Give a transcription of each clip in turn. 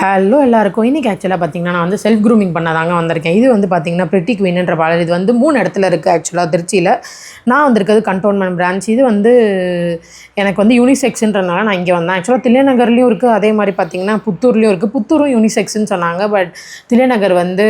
Hello எல்லாருக்கும். இன்றைக்கி ஆக்சுவலாக பார்த்தீங்கன்னா நான் வந்து செல்ஃப் க்ரூமிங் பண்ணதாங்க வந்திருக்கேன். இது வந்து பார்த்தீங்கன்னா பிரிட்டி குவீன்ன்ற பார்லர். இது வந்து 3 இடத்துல இருக்குது ஆக்சுவலாக திருச்சியில். நான் வந்திருக்கிறது கண்டோன்மெண்ட் பிரான்ச். இது வந்து எனக்கு வந்து யூனிசெக்ஸ்ன்றனால நான் இங்கே வந்தேன். ஆக்சுவலாக தில்லைநகர்லேயும் இருக்குது, அதே மாதிரி பார்த்தீங்கன்னா புத்தூர்லேயும் இருக்குது. புத்தூரும் யூனிசெக்ஸ்ன்னு சொன்னாங்க, பட் தில்லைநகர் வந்து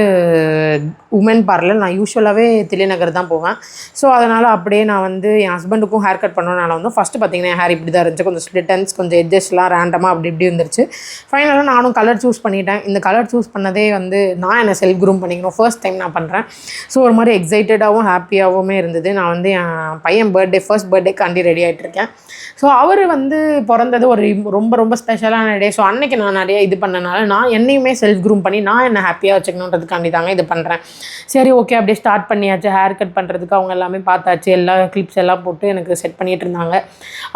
உமன் பார்லர். நான் யூஸ்வலாகவே தில்லைநகர் தான் போவேன். ஸோ அதனால் அப்படியே நான் வந்து என் ஹஸ்பண்டுக்கும் ஹேர் கட் பண்ணனால வந்து ஃபஸ்ட்டு பார்த்தீங்கன்னா என் ஹேர் இப்படி தான் இருந்துச்சு. கொஞ்சம் ஸ்ப்ளிட்டன்ஸ், கொஞ்சம் எட்ஜஸ்லாம் ரேண்டமாக அப்படி இப்படி இருந்துச்சு. ஃபைனலாக நானும் கலர் சூஸ் பண்ணிட்டேன். இந்த கலர் சூஸ் பண்ணதே வந்து நான் என்னை செல்ஃப் க்ரூம் பண்ணிக்கணும், ஃபர்ஸ்ட் டைம் நான் பண்ணுறேன். ஸோ ஒரு மாதிரி எக்ஸைட்டடாகவும் ஹாப்பியாகவுமே இருந்தது. நான் வந்து என் பையன் ஃபர்ஸ்ட் பர்த்டேக்காண்டி ரெடி ஆகிட்டுருக்கேன். ஸோ அவர் வந்து பிறந்தது ஒரு ரொம்ப ரொம்ப ஸ்பெஷலான டே. ஸோ அன்றைக்கி நான் நிறைய இது பண்ணனால நான் என்னையுமே செல்ஃப் க்ரூம் பண்ணி நான் என்னை ஹாப்பியாக வச்சுக்கணுன்றதுக்காண்டி தாங்க இது பண்ணுறேன். சரி, ஓகே, அப்படியே ஸ்டார்ட் பண்ணியாச்சு. ஹேர் கட் பண்ணுறதுக்கு அவங்க எல்லாமே பார்த்தாச்சு. எல்லா கிளிப்ஸ் எல்லாம் போட்டு எனக்கு செட் பண்ணிகிட்டு இருந்தாங்க.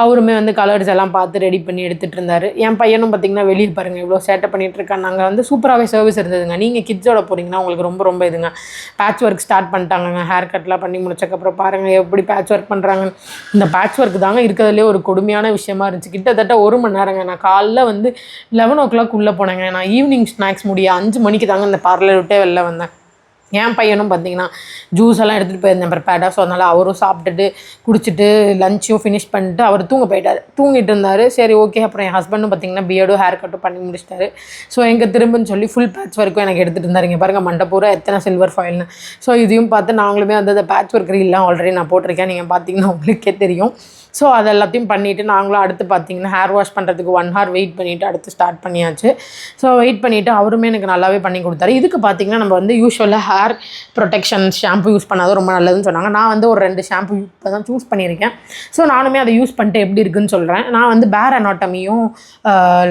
அவருமே வந்து கலர்ஸ் எல்லாம் பார்த்து ரெடி பண்ணி எடுத்துகிட்டு இருந்தார். என் பையனும் பார்த்திங்கன்னா வெளியே பாருங்கள் இவ்வளோ சேட்டை பண்ணிகிட்ருக்காங்க. நாங்கள் வந்து சூப்பராகவே சர்வீஸ் இருந்ததுங்க. நீங்கள் கிட்ஸோட போகிறீங்கன்னா உங்களுக்கு ரொம்ப ரொம்ப இதுங்க. பேட்ச் ஒர்க் ஸ்டார்ட் பண்ணிட்டாங்க. ஹேர் கட்லாம் பண்ணி முடிச்சக்கப்புறம் பாருங்கள் எப்படி பேட்ச் ஒர்க் பண்ணுறாங்கன்னு. இந்த பேட்ச் ஒர்க் தாங்க இருக்கிறதுலே ஒரு கொடுமையான விஷயமா இருந்துச்சு. கிட்டத்தட்ட 1 மணி நேரங்க. நான் காலைல வந்து 11 o'clock உள்ளே போனேங்க. நான் ஈவினிங் ஸ்நாக்ஸ் முடிய 5 மணிக்கு தாங்க இந்த பார்லர் விட்டே வெளில வந்தேன். என் பையனும் பார்த்திங்கன்னா ஜூஸ் எல்லாம் எடுத்துகிட்டு போயிருந்தேன் ப்ரிப்பேர்டாக. ஸோ அதனால் அவரும் சாப்பிட்டுட்டு குடிச்சிட்டு லஞ்சும் ஃபினிஷ் பண்ணிட்டு அவர் தூங்கிட்டு இருந்தார். சரி, ஓகே. அப்புறம் என் ஹஸ்பண்டும் பார்த்திங்கன்னா பியர்டும் ஹேர் கட்டும் பண்ணி முடிச்சிட்டாரு. ஸோ எங்கே திரும்பன்னு சொல்லி ஃபுல் பேட்ச் ஒர்க்கும் எனக்கு எடுத்துகிட்டு இருந்தார். இங்கே பாருங்கள் மண்டை பூரா எத்தனை சில்வர் ஃபாயில்னு. ஸோ இதையும் பார்த்து நாங்களுமே வந்து அந்த பேட்ச் ஒர்க் ரீல்லாம் ஆல்ரெடி நான் போட்டிருக்கேன். நீங்கள் பார்த்திங்கன்னா உங்களுக்கே தெரியும். ஸோ அது எல்லாத்தையும் பண்ணிவிட்டு நாங்களும் அடுத்து பார்த்திங்கன்னா ஹேர் வாஷ் பண்ணுறதுக்கு 1 hour வெயிட் பண்ணிவிட்டு அடுத்து ஸ்டார்ட் பண்ணியாச்சு. ஸோ வெயிட் பண்ணிவிட்டு அவருமே எனக்கு நல்லாவே பண்ணி கொடுத்தாரு. இதுக்கு பார்த்திங்கன்னா நம்ம வந்து யூஸ்வலாக ஹேர் ப்ரொடெக்ஷன் ஷாம்பு யூஸ் பண்ணாதான் ரொம்ப நல்லதுன்னு சொன்னாங்க. நான் வந்து ஒரு 2 ஷாம்பு இப்போ தான் சூஸ் பண்ணியிருக்கேன். ஸோ நானுமே அதை யூஸ் பண்ணிட்டு எப்படி இருக்குன்னு சொல்கிறேன். நான் வந்து பேர் அனாட்டமியும்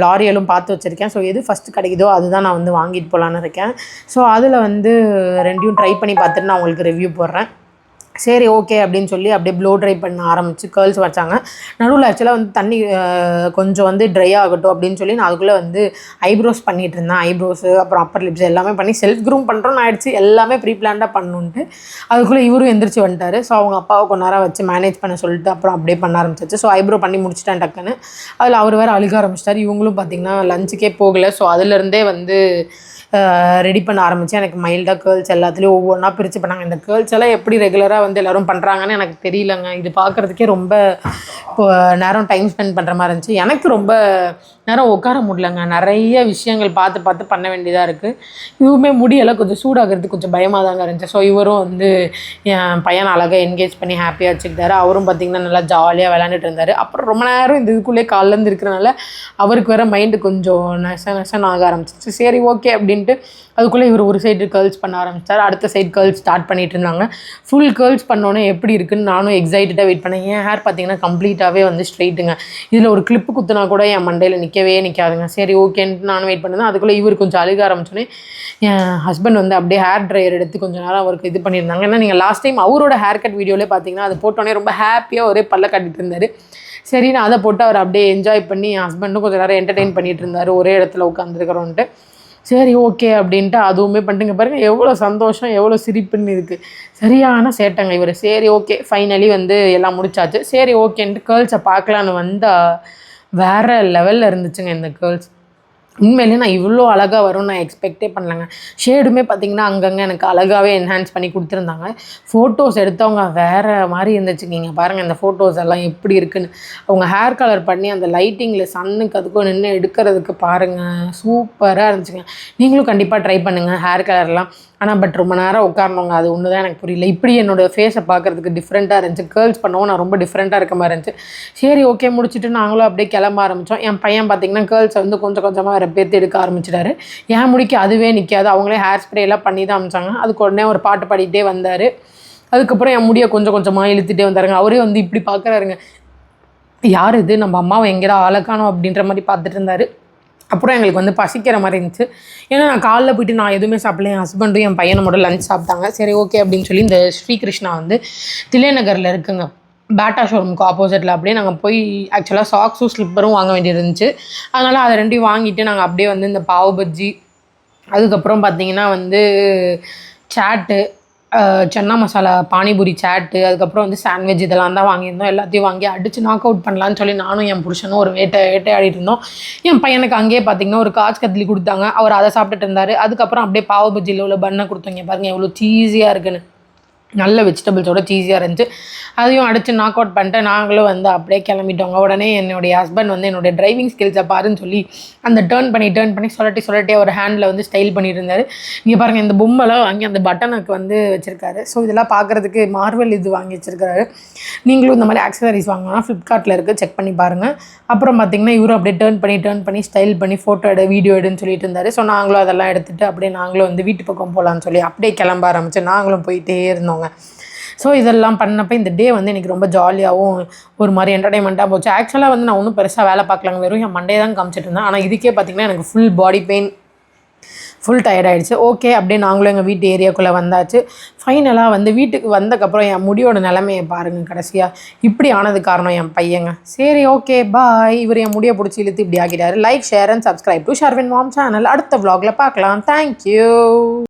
லாரியலும் பார்த்து வச்சுருக்கேன். ஸோ எது ஃபஸ்ட்டு கிடைக்குதோ அதுதான் நான் வந்து வாங்கிட்டு போகலான்னு இருக்கேன். ஸோ அதில் வந்து 2யும் ட்ரை பண்ணி பார்த்துட்டு நான் உங்களுக்கு ரிவ்யூ போடுறேன். சரி, ஓகே அப்படின்னு சொல்லி அப்படியே ப்ளோ ட்ரை பண்ண ஆரம்பித்து கேர்ள்ஸ் வச்சாங்க. நடுவில் ஆக்சுவலாக வந்து தண்ணி கொஞ்சம் வந்து ட்ரை ஆகட்டும் அப்படின்னு சொல்லி நான் அதுக்குள்ளே வந்து ஐப்ரோஸ் பண்ணிகிட்டு இருந்தேன். ஐப்ரோஸு அப்புறம் அப்பர் லிப்ஸ் எல்லாமே பண்ணி செல்ஃப் க்ரூம் பண்ணுறோன்னு ஆகிடுச்சு. எல்லாமே ப்ரீ பிளான்டாக பண்ணணுன்ட்டு அதுக்குள்ளே இவரும் எந்திரிச்சு வந்துட்டார். ஸோ அவங்க அப்பாவை கொஞ்ச நேரம் வச்சு மேனேஜ் பண்ண சொல்லிட்டு அப்புறம் அப்படியே பண்ண ஆரம்பிச்சிச்சு. ஸோ ஐப்ரோ பண்ணி முடிச்சிட்டேன் டக்குன்னு. அதில் அவர் வேறு அழுக ஆரம்பிச்சிட்டார். இவங்களும் பார்த்திங்கன்னா லஞ்சுக்கே போகலை. ஸோ அதிலேருந்தே வந்து ரெடி பண்ண ஆரம்பித்தேன். எனக்கு மைல்டாக கேர்ள்ஸ் எல்லாத்துலேயும் ஒவ்வொன்றா பிரித்து பண்ணாங்க. இந்த கேர்ள்ஸ் எல்லாம் எப்படி ரெகுலராக வந்து எல்லோரும் பண்ணுறாங்கன்னு எனக்கு தெரியலங்க. இது பார்க்குறதுக்கே ரொம்ப நேரம் டைம் ஸ்பெண்ட் பண்ணுற மாதிரி இருந்துச்சு. எனக்கு ரொம்ப நேரம் உட்கார முடியலங்க. நிறைய விஷயங்கள் பார்த்து பண்ண வேண்டியதாக இருக்குது. இதுவுமே முடியெல்லாம் கொஞ்சம் சூடாகிறதுக்கு கொஞ்சம் பயமாக தாங்க இருந்துச்சு. ஸோ இவரும் வந்து என் பையனை அழகாக என்கேஜ் பண்ணி ஹாப்பியாக வச்சுக்கிட்டாரு. அவரும் பார்த்திங்கன்னா நல்லா ஜாலியாக விளாண்டுட்டு இருந்தார். அப்புறம் ரொம்ப நேரம் இந்த இதுக்குள்ளே காலிலேருந்து இருக்கிறனால அவருக்கு வேறு மைண்டு கொஞ்சம் நெசன் ஆக ஆரம்பிச்சிச்சு. சரி, ஓகே அப்படின்ட்டு அதுக்குள்ளே இவர் ஒரு சைடு கேர்ள்ஸ் பண்ண ஆரம்பித்தார். அடுத்த சைடு கேர்ள்ஸ் ஸ்டார்ட் பண்ணிகிட்டு இருந்தாங்க. ஃபுல் கேர்ள்ஸ் பண்ணோன்னே எப்படி இருக்குன்னு நானும் எக்ஸைட்டடாக வெயிட் பண்ணேன். என் ஹேர் பார்த்திங்கன்னா கம்ப்ளீட்டாகவே வந்து ஸ்ட்ரைட்டுங்க. இதில் ஒரு கிளிப்பு குத்துனா கூட என் மண்டையில் நிற்காதுங்க. சரி, ஓகேன்ட்டு நானும் வெயிட் பண்ணேன். அதுக்குள்ளே இவர் கொஞ்சம் அழுக ஆரம்பிச்சோன்னே என் ஹஸ்பண்ட் வந்து அப்படியே ஹேர் ட்ரையர் எடுத்து கொஞ்சம் நேரம் அவருக்கு இது பண்ணியிருந்தாங்க. ஏன்னா நீங்கள் லாஸ்ட் டைம் அவரோட ஹேர் கட் வீடியோவிலே பார்த்தீங்கன்னா அது போட்டோன்னே ரொம்ப ஹாப்பியாக ஒரே பல்ல கட்டிட்டு இருந்தார். சரி, நான் அதை போட்டு அவர் அப்படியே என்ஜாய் பண்ணி என் ஹஸ்பண்டும் கொஞ்சம் நேரம் என்டர்டெயின் பண்ணிகிட்டு இருந்தார் ஒரே இடத்துல உட்காந்துருக்கிறோன்ட்டு. சரி, ஓகே அப்படின்ட்டு அதுவுமே பண்ணிட்டுங்க. பாருங்கள் எவ்வளோ சந்தோஷம், எவ்வளோ சிரிப்புன்னு இருக்குது. சரியான சேட்டங்க இவர். சரி, ஓகே, ஃபைனலி வந்து எல்லாம் முடிச்சாச்சு. சரி, ஓகேன்ட்டு கேர்ள்ஸை பார்க்கலான்னு வந்தால் வேறு லெவலில் இருந்துச்சுங்க இந்த கேர்ள்ஸ். உண்மையிலே நான் இவ்வளோ அழகாக வரும்னு நான் எக்ஸ்பெக்டே பண்ணலங்க. ஷேடுமே பார்த்திங்கன்னா அங்கங்கே எனக்கு அழகாகவே என்ஹான்ஸ் பண்ணி கொடுத்துருந்தாங்க. ஃபோட்டோஸ் எடுத்தவங்க வேறு மாதிரி இருந்துச்சுங்க. இங்கே பாருங்கள் இந்த ஃபோட்டோஸ் எல்லாம் எப்படி இருக்குன்னு. அவங்க ஹேர் கலர் பண்ணி அந்த லைட்டிங்கில் சன்னுக்கு அதுக்கும் நின்று எடுக்கிறதுக்கு பாருங்கள், சூப்பராக இருந்துச்சுங்க. நீங்களும் கண்டிப்பாக ட்ரை பண்ணுங்கள் ஹேர் கலர்லாம். ஆனால் பட் ரொம்ப நேரம் உட்காரணுங்க. அது ஒன்று தான் எனக்கு புரியல. இப்படி என்னோடய ஃபேஸை பார்க்குறதுக்கு டிஃப்ரெண்ட்டாக இருந்துச்சு. கேர்ள்ஸ் பண்ணவும் நான் ரொம்ப டிஃப்ரெண்ட்டாக இருக்க மாதிரி இருந்துச்சு. சரி, ஓகே முடிச்சுட்டு நாங்களும் அப்படியே கிளம்ப ஆரம்பித்தோம். என் பையன் பார்த்திங்கன்னா கேர்ள்ஸை வந்து கொஞ்சம் கொஞ்சமாக பேர்த்து எடுக்க ஆரம்பிச்சிட்டாரு. என் முடிக்கு அதுவே நிற்காது. அவங்களே ஹேர் ஸ்ப்ரேலாம் பண்ணி தான் அமிச்சாங்க. அதுக்கு உடனே ஒரு பாட்டு பாடிக்கிட்டே வந்தார். அதுக்கப்புறம் என் முடியை கொஞ்சம் கொஞ்சமாக இழுத்துகிட்டே வந்தாருங்க. அவரே வந்து இப்படி பார்க்குறாருங்க, யார் இது, நம்ம அம்மாவை எங்கேடா ஆளக்கானோம் அப்படின்ற மாதிரி பார்த்துட்டு இருந்தார். அப்புறம் எங்களுக்கு வந்து பசிக்கிற மாதிரி இருந்துச்சு. ஏன்னா நான் காலைல போய்ட்டு நான் எதுவுமே சாப்பிடல. என் ஹஸ்பண்டும் என் பையனோட லஞ்ச் சாப்பிட்டாங்க. சரி, ஓகே அப்படின்னு சொல்லி இந்த ஸ்ரீகிருஷ்ணா வந்து தில்லைநகரில் இருக்குங்க, பேட்டா ஷோரூமுக்கு ஆப்போசிட்டில். அப்படியே நாங்கள் போய் ஆக்சுவலாக சாக்ஸும் ஸ்லிப்பரும் வாங்க வேண்டியது இருந்துச்சு. அதனால் அதை 2யும் வாங்கிட்டு நாங்கள் அப்படியே வந்து இந்த பாவு பஜ்ஜி, அதுக்கப்புறம் பார்த்திங்கன்னா வந்து சாட்டு, சன்னா மசாலா, பானிபூரி சாட்டு, அதுக்கப்புறம் வந்து சாண்ட்விச் இதெல்லாம் தான் வாங்கியிருந்தோம். எல்லாத்தையும் வாங்கி அடித்து நாக் அவுட் பண்ணலான்னு சொல்லி நானும் என் புருஷனும் ஒரு வேட்டையாடிட்டு இருந்தோம். என் பையனுக்கு அங்கேயே பார்த்தீங்கன்னா ஒரு காஜ் கத்லி கொடுத்தாங்க. அவர் அதை சாப்பிட்டுட்டு இருந்தார். அதுக்கப்புறம் அப்படியே பாவ் பஜ்ஜியில் உள்ள பன்னை கொடுத்தோங்க. பாருங்கள் எவ்வளோ சீஸியாக இருக்குன்னு. நல்ல வெஜிடபிள்ஸோட சீஸியாக இருந்துச்சு. அதையும் அடித்து நாக் அவுட் பண்ணிட்டு நாங்களும் வந்து அப்படியே கிளம்பிட்டோங்க. உடனே என்னுடைய ஹஸ்பண்ட் வந்து என்னுடைய டிரைவிங் ஸ்கில்ஸை பாருன்னு சொல்லி அந்த டேர்ன் பண்ணி சொல்லட்டே ஒரு ஹேண்டில் வந்து ஸ்டைல் பண்ணிட்டு இருந்தார். இங்கே பாருங்கள் இந்த பொம்மைலாம் வாங்கி அந்த பட்டனுக்கு வந்து வச்சுருக்காரு. ஸோ இதெல்லாம் பார்க்குறதுக்கு மார்வல் இது வாங்கி வச்சுருக்காரு. நீங்களும் இந்த மாதிரி ஆக்சசரிஸ் வாங்கினா ஃப்ளிப்கார்ட்டில் இருக்குது, செக் பண்ணி பாருங்கள். அப்புறம் பார்த்திங்கன்னா இவரும் அப்படியே டேர்ன் பண்ணி ஸ்டைல் பண்ணி ஃபோட்டோ வீடியோ எடுன்னு சொல்லிட்டு இருந்தார். ஸோ நாங்களும் அதெல்லாம் எடுத்துகிட்டு அப்படியே நாங்களும் வந்து வீட்டு பக்கம் போகலான்னு சொல்லி அப்படியே கிளம்ப ஆரம்பிச்சு நாங்களும் போயிட்டே இருந்தோங்க. ஸோ இதெல்லாம் பண்ணப்போ இந்த டே வந்து எனக்கு ரொம்ப ஜாலியாகவும் ஒரு மாதிரி என்டர்டைன்மெண்ட்டாக போச்சு. ஆக்சுவலாக வந்து நான் ஒன்றும் பெருசாக வேலை பார்க்கலாங்க, வெறும் என் மண்டே தான் காமிச்சிட்டு இருந்தேன். ஆனால் இதுக்கே பார்த்திங்கன்னா எனக்கு full body pain, full tired ஆகிடுச்சு. ஓகே அப்படியே நாங்களும் எங்கள் வீட்டு ஏரியாக்குள்ளே வந்தாச்சு. ஃபைனலாக வந்து வீட்டுக்கு வந்ததுக்கப்புறம் என் முடியோட நிலைமையை பாருங்கள். கடைசியாக இப்படி ஆனது காரணம் என் பையங்க. சரி ஓகே பாய். இவர் என் முடியை பிடிச்சி இழுத்து இப்படி ஆகிட்டார். Like, share and subscribe to Sharvin mom channel. அடுத்த vlogல பார்க்கலாம். தேங்க்யூ.